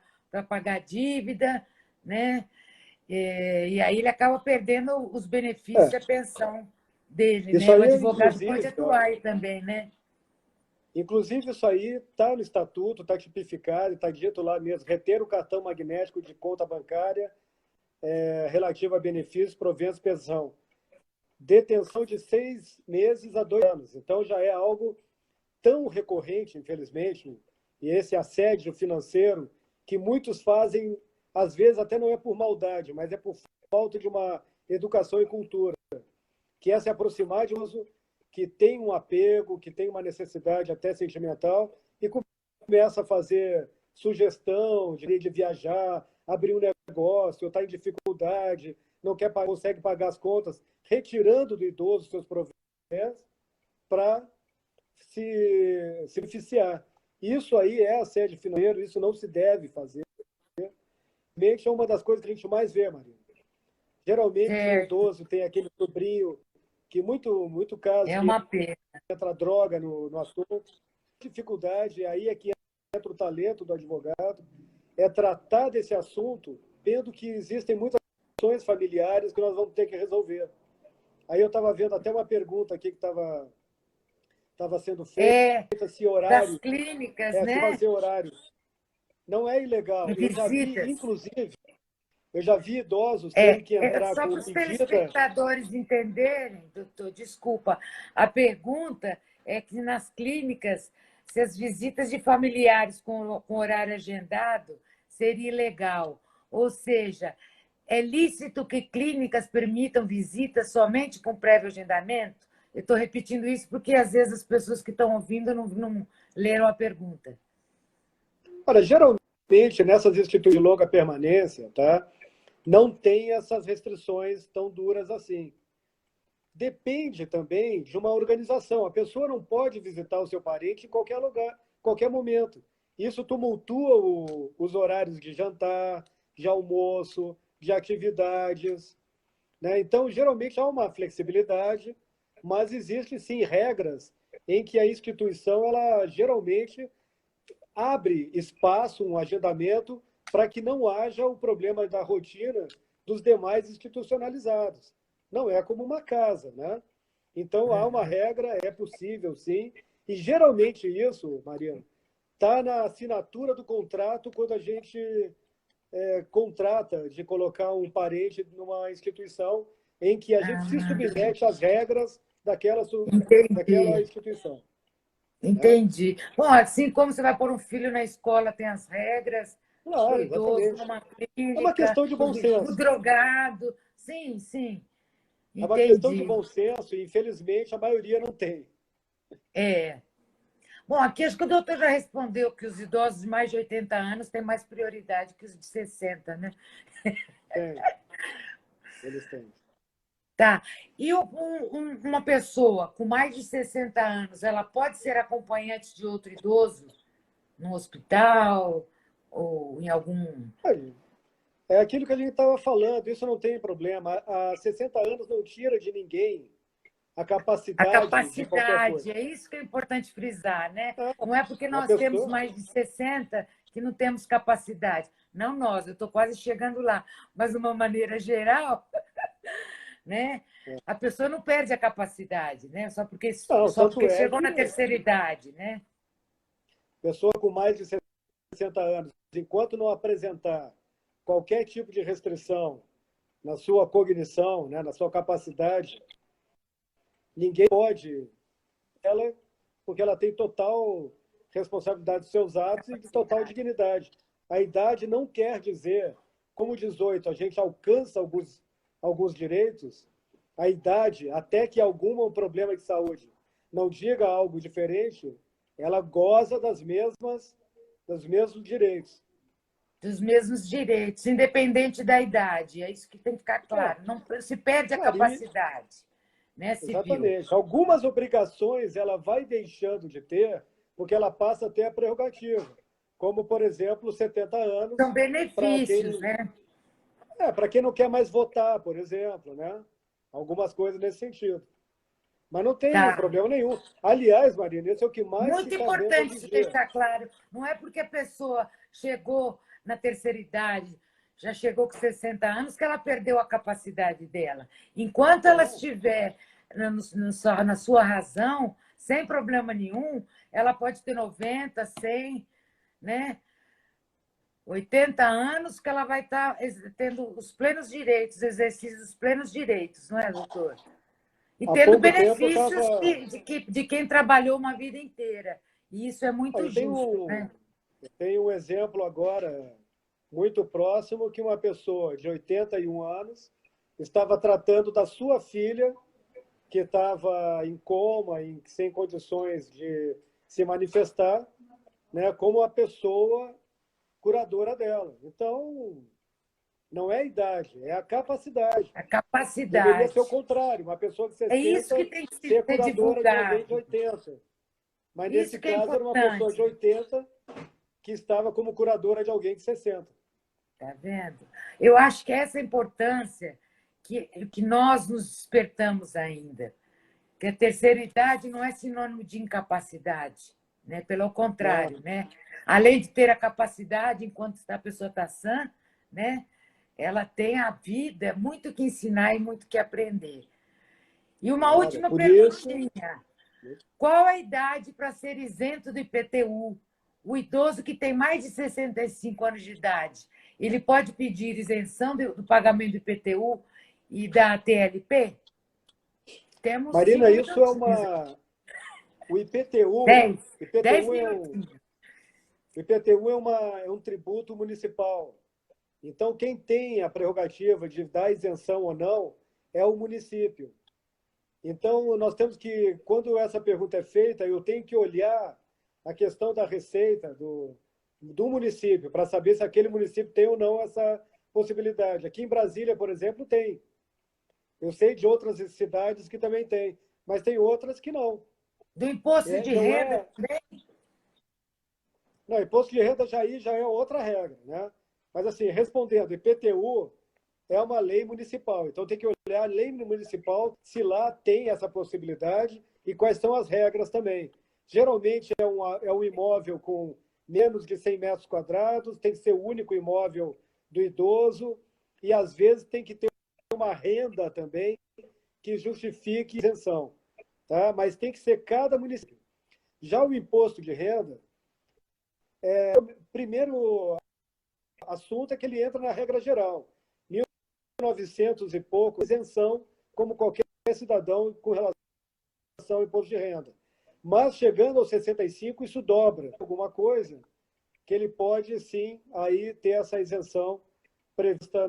pagar dívida, né? E aí ele acaba perdendo os benefícios É, da pensão dele, isso né? O aí, advogado pode atuar aí também, né? inclusive, isso aí está no estatuto, está tipificado, está dito lá mesmo, reter o cartão magnético de conta bancária relativo a benefícios, proventos, pensão. Detenção de 6 meses a 2 anos. Então, já é algo tão recorrente, infelizmente, e esse assédio financeiro, que muitos fazem, às vezes até não é por maldade, mas é por falta de uma educação e cultura, que é se aproximar de um uso que tem um apego, que tem uma necessidade até sentimental, e começa a fazer sugestão de viajar, abrir um negócio, ou está em dificuldade, não consegue pagar as contas, retirando do idoso seus proventos para se beneficiar. Isso aí é assédio financeiro, isso não se deve fazer. Realmente é uma das coisas que a gente mais vê, Maria. Geralmente o Certo. idoso tem aquele sobrinho que muito caso É que uma pena. entra droga no assunto, dificuldade, aí é que entra o talento do advogado, é tratar desse assunto, vendo que existem muitas questões familiares que nós vamos ter que resolver. Aí eu estava vendo até uma pergunta aqui que estava sendo feita, se Das horário, clínicas, se né? fazer horário. Não é De ilegal. Eu já vi, visitas. inclusive, eu já vi idosos terem que entrar Só com para os medida. telespectadores entenderem, doutor, desculpa, a pergunta é que nas clínicas, se as visitas de familiares com horário agendado seria ilegal. Ou seja, é lícito que clínicas permitam visitas somente com prévio agendamento? Eu estou repetindo isso porque às vezes as pessoas que estão ouvindo não leram a pergunta. Olha, geralmente nessas instituições de longa permanência, tá? Não tem essas restrições tão duras assim. Depende também de uma organização. A pessoa não pode visitar o seu parente em qualquer lugar, qualquer momento. Isso tumultua os horários de jantar, de almoço, de atividades. Né? Então, geralmente há uma flexibilidade, mas existem sim regras em que a instituição ela geralmente abre espaço, um agendamento, para que não haja o problema da rotina dos demais institucionalizados. Não é como uma casa, né? Então, há uma regra, é possível, sim, e geralmente isso, Mariana, está na assinatura do contrato quando a gente contrata de colocar um parente numa instituição em que a gente se Ah, submete às regras daquela entendi. instituição. Né? Entendi. Bom, assim como você vai pôr um filho na escola, tem as regras para o Claro, idoso exatamente. numa É uma clínica, questão de bom o senso. drogado. Sim, sim, É uma questão de entendi. bom senso e, infelizmente, a maioria não tem. É. Bom, aqui acho que o doutor já respondeu que os idosos de mais de 80 anos têm mais prioridade que os de 60, né? Tem, eles têm. Tá. E uma pessoa com mais de 60 anos, ela pode ser acompanhante de outro idoso no hospital ou em algum. Aí, é aquilo que a gente estava falando, isso não tem problema. Há 60 anos não tira de ninguém a A capacidade de qualquer capacidade, coisa. é isso que é importante frisar, né? É, Não é porque uma nós temos pessoa. mais de 60 que não temos capacidade. Não nós, eu estou quase chegando lá. Mas, de uma maneira geral, né? A pessoa não perde a capacidade, né? Não, Só tanto porque é chegou que na terceira idade, né? pessoa com mais de 60 anos, enquanto não apresentar qualquer tipo de restrição na sua cognição, né, na sua capacidade, ninguém pode ela, porque ela tem total responsabilidade dos seus atos e de total dignidade. A idade não quer dizer como 18 a gente alcança alguns direitos, a idade, até que algum problema de saúde não diga algo diferente, ela goza dos mesmos direitos. Dos mesmos direitos, independente da idade. É isso que tem que ficar É, claro. Não se perde a claro, capacidade, né, civil. exatamente. Algumas obrigações ela vai deixando de ter porque ela passa a ter a prerrogativa, como, por exemplo, 70 São anos para benefícios, quem, né? para quem não quer mais votar, por exemplo, né? Algumas coisas nesse sentido. Mas não tem Tá. problema nenhum. Aliás, Marina, isso é o que mais Muito fica vendo importante hoje em se dia. deixar claro. Não é porque a pessoa chegou na terceira idade, já chegou com 60 anos, que ela perdeu a capacidade dela. Enquanto ela Não, estiver na sua razão, sem problema nenhum, ela pode ter 90, 100, né? 80 anos que ela vai estar tendo os plenos direitos, exercício dos plenos direitos, não é, doutor? E há tendo pouco tempo eu benefícios estava. de quem trabalhou uma vida inteira. E isso é muito Eu tenho, justo, né? eu tenho um exemplo agora muito próximo que uma pessoa de 81 anos estava tratando da sua filha, que estava em coma, sem condições de se manifestar, né, como a pessoa curadora dela. Então, não é a idade, é a capacidade. A Deveria ser o capacidade. contrário, uma pessoa de É isso 60 que tem que ser ser curadora de alguém de divulgado. 80. Mas nesse Isso que é caso era uma pessoa de importante. 80 que estava como curadora de alguém de 60. Tá vendo? Eu acho que essa é a importância que nós nos despertamos ainda. Que a terceira idade não é sinônimo de incapacidade, né? Pelo Não, contrário, né? Além de ter a capacidade, enquanto a pessoa está sã, né? Ela tem a vida muito que ensinar e muito que aprender. E uma claro, é última por isso. perguntinha. Qual a idade para ser isento do IPTU? O idoso que tem mais de 65 anos de idade, ele pode pedir isenção do pagamento do IPTU e da TLP? Temos Marina, 5 isso é minutinhos. uma. O IPTU, 10. 10 IPTU é um, minutinhos. IPTU é um tributo municipal. Então, quem tem a prerrogativa de dar isenção ou não é o município. Então, nós temos que, quando essa pergunta é feita, eu tenho que olhar a questão da receita do município, para saber se aquele município tem ou não essa possibilidade. Aqui em Brasília, por exemplo, tem. Eu sei de outras cidades que também tem, mas tem outras que não. Do imposto de Não renda é. também? Não, imposto de renda já é outra regra, né? Mas assim, respondendo, IPTU é uma lei municipal, então tem que olhar a lei municipal se lá tem essa possibilidade e quais são as regras também. Geralmente é um imóvel com menos de 100 metros quadrados, tem que ser o único imóvel do idoso e às vezes tem que ter uma renda também que justifique isenção, tá? Mas tem que ser cada município. Já o imposto de renda, o primeiro assunto é que ele entra na regra geral. 1900 e pouco, isenção, como qualquer cidadão com relação ao imposto de renda. Mas chegando aos 65, isso dobra alguma coisa que ele pode, sim, aí ter essa isenção prevista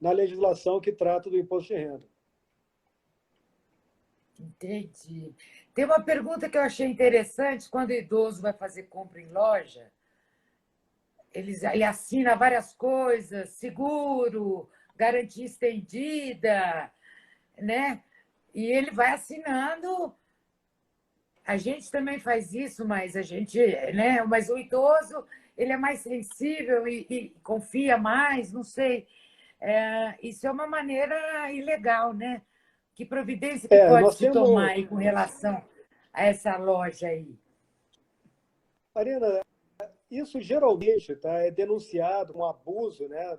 na legislação que trata do imposto de renda. Entendi. Tem uma pergunta que eu achei interessante, quando o idoso vai fazer compra em loja, ele assina várias coisas, seguro, garantia estendida, né? E ele vai assinando. A gente também faz isso, mas a gente, né? Mas o idoso, ele é mais sensível e confia mais, não sei. Isso é uma maneira ilegal, né? Que providência que pode Nós se tomar temos, aí com relação a essa loja aí? Marina, isso geralmente é denunciado um abuso, né,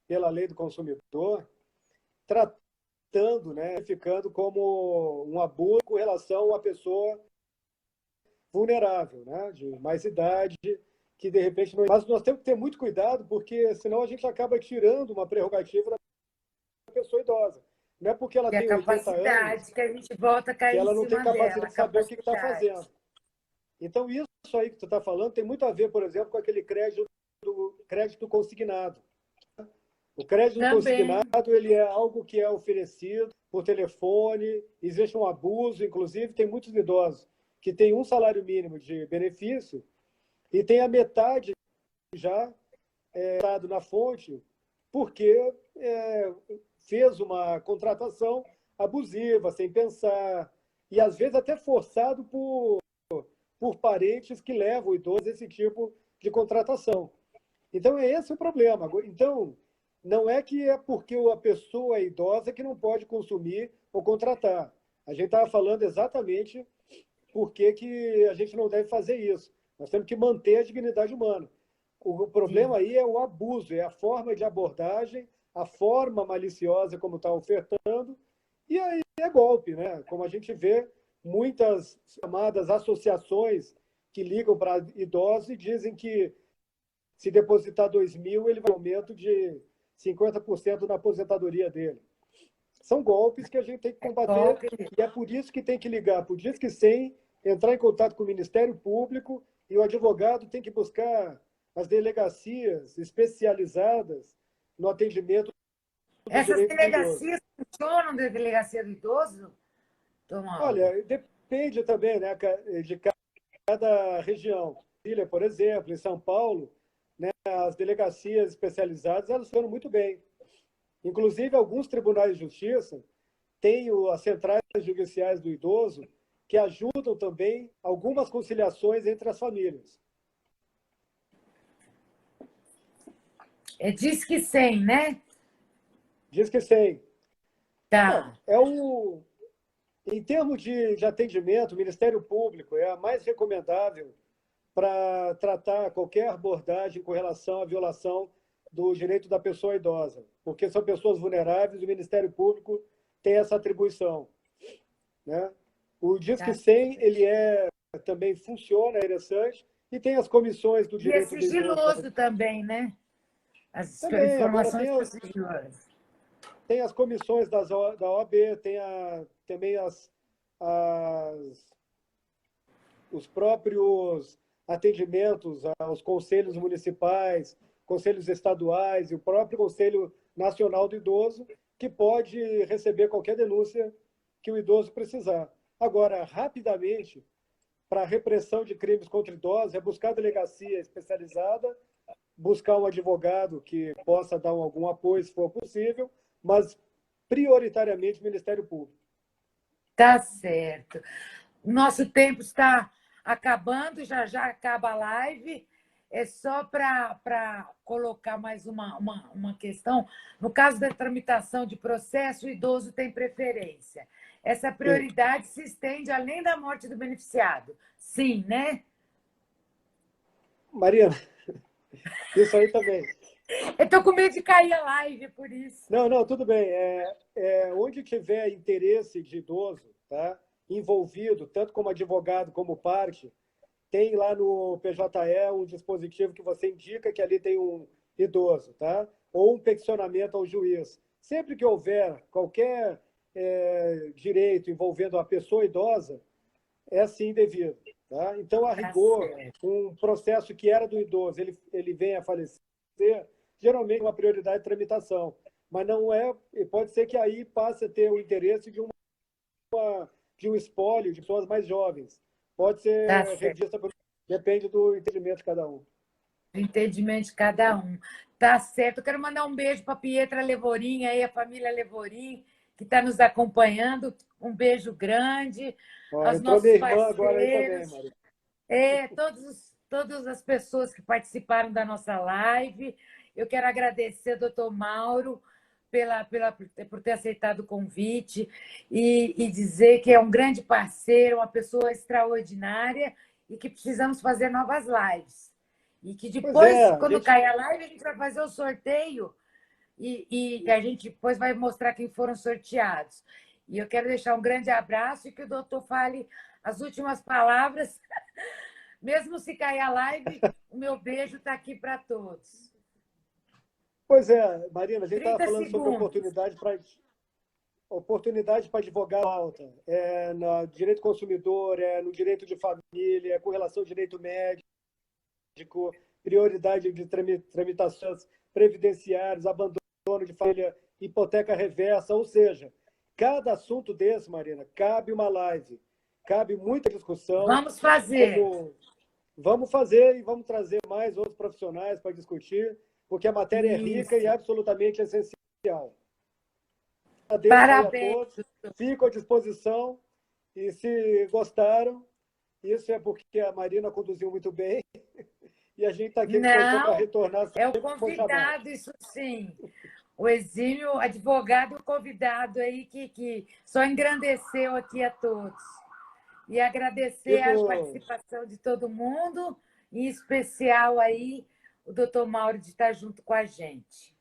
pela lei do consumidor, tratando, né, ficando como um abuso com relação a uma pessoa vulnerável, né, de mais idade, que de repente não. Mas nós temos que ter muito cuidado, porque senão a gente acaba tirando uma prerrogativa da pessoa idosa. Não é porque ela E a tem 80 anos capacidade que a gente volta a que cair em ela não tem cima dela, capacidade a de saber o que está capacidade. fazendo. Então, isso aí que tu está falando tem muito a ver, por exemplo, com aquele crédito crédito consignado. O crédito Também. consignado ele é algo que é oferecido por telefone, existe um abuso, inclusive tem muitos idosos que têm um salário mínimo de benefício e tem a metade já dado na fonte porque fez uma contratação abusiva, sem pensar, e às vezes até forçado por parentes que levam o idoso a esse tipo de contratação. Então, é esse o problema. Então, não é que é porque a pessoa é idosa que não pode consumir ou contratar. A gente estava falando exatamente por que a gente não deve fazer isso. Nós temos que manter a dignidade humana. O problema Sim. aí é o abuso, é a forma de abordagem, a forma maliciosa como está ofertando, e aí é golpe, né? Como a gente vê, muitas chamadas associações que ligam para idosos e dizem que se depositar 2.000, ele vai ter um aumento de 50% na aposentadoria dele. São golpes que a gente tem que combater Golpe. e é por isso que tem que ligar para o Disque 100, entrar em contato com o Ministério Público e o advogado tem que buscar as delegacias especializadas no atendimento dos Essas direitos do idoso. delegacias funcionam da delegacia do idoso, Tom Mauro? Olha, depende também, né, de cada região. Brasília, por exemplo, em São Paulo, né, as delegacias especializadas elas funcionam muito bem. Inclusive, alguns tribunais de justiça têm as centrais judiciais do idoso que ajudam também algumas conciliações entre as famílias. É Disque 100, né? Diz que sim. Tá. Em termos de atendimento, o Ministério Público é a mais recomendável para tratar qualquer abordagem com relação à violação do direito da pessoa idosa, porque são pessoas vulneráveis e o Ministério Público tem essa atribuição, né? O Disque Tá. 100, ele também funciona, é interessante, e tem as comissões do E é direito do idoso. sigiloso também, né? As Também, agora informações são sigilosas. tem as comissões da OAB, também os próprios atendimentos aos conselhos municipais, conselhos estaduais e o próprio Conselho Nacional do Idoso, que pode receber qualquer denúncia que o idoso precisar. Agora, rapidamente, para a repressão de crimes contra idosos, é buscar delegacia especializada, buscar um advogado que possa dar algum apoio, se for possível, mas prioritariamente o Ministério Público. Tá certo. Nosso tempo está acabando, já já acaba a live. É só para colocar mais uma questão. No caso da tramitação de processo, o idoso tem preferência. Essa Sim. prioridade se estende além da morte do beneficiado. Sim, né? Mariana, isso aí também. Eu estou com medo de cair a live, por isso. Não, tudo bem. Onde tiver interesse de idoso, tá, envolvido, tanto como advogado como parte, tem lá no PJE um dispositivo que você indica que ali tem um idoso, tá? Ou um peticionamento ao juiz. Sempre que houver qualquer direito envolvendo a pessoa idosa, é sim devido. Tá? Então, a Tá rigor, certo. um processo que era do idoso, ele vem a falecer, geralmente é uma prioridade de tramitação. Mas não é, pode ser que aí passe a ter o interesse de um espólio de pessoas mais jovens. Pode Tá ser certo. revista, depende do entendimento de cada um. Do entendimento de cada um. Tá certo. Eu quero mandar um beijo para a Pietra Levorim, aí, a família Levorim, que está nos acompanhando. Um beijo grande Ó, aos entrou minha nossos irmã agora aí também, parceiros, Maria. todas as pessoas que participaram da nossa live. Eu quero agradecer ao doutor Mauro por ter aceitado o convite e dizer que é um grande parceiro, uma pessoa extraordinária e que precisamos fazer novas lives. E que Pois é, depois, a quando gente. cair a live, a gente vai fazer o sorteio e a gente depois vai mostrar quem foram sorteados. E eu quero deixar um grande abraço e que o doutor fale as últimas palavras. Mesmo se cair a live, o meu beijo está aqui para todos. Pois é, Marina, a gente estava 30 falando sobre segundos. oportunidade para advogado alta, no direito do consumidor, no direito de família, com relação ao direito médico, prioridade de tramitações previdenciárias, abandono de família, hipoteca reversa, ou seja, cada assunto desse, Marina, cabe uma live, cabe muita discussão. Vamos fazer. Vamos fazer e vamos trazer mais outros profissionais para discutir, porque a matéria é rica e absolutamente essencial. Parabéns. A todos, fico à disposição e se gostaram, isso é porque a Marina conduziu muito bem e a gente está aqui à disposição para retornar. É o convidado, isso sim. O exímio advogado, o convidado aí que só engrandeceu aqui a todos. E agradecer a participação de todo mundo, em especial aí o doutor Mauro de estar junto com a gente.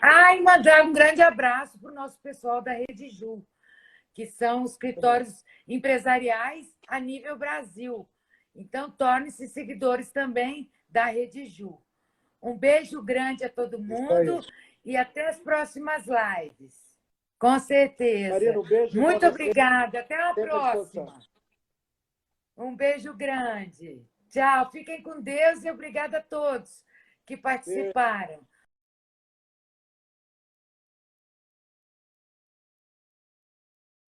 E mandar um grande abraço para o nosso pessoal da Rede Ju, que são os escritórios empresariais a nível Brasil. Então, torne-se seguidores também da Rede Ju. Um beijo grande a todo mundo e até as próximas lives. Com certeza. Marina, um beijo. Muito obrigada. Até a próxima. Um beijo grande. Tchau. Fiquem com Deus e obrigada a todos que participaram.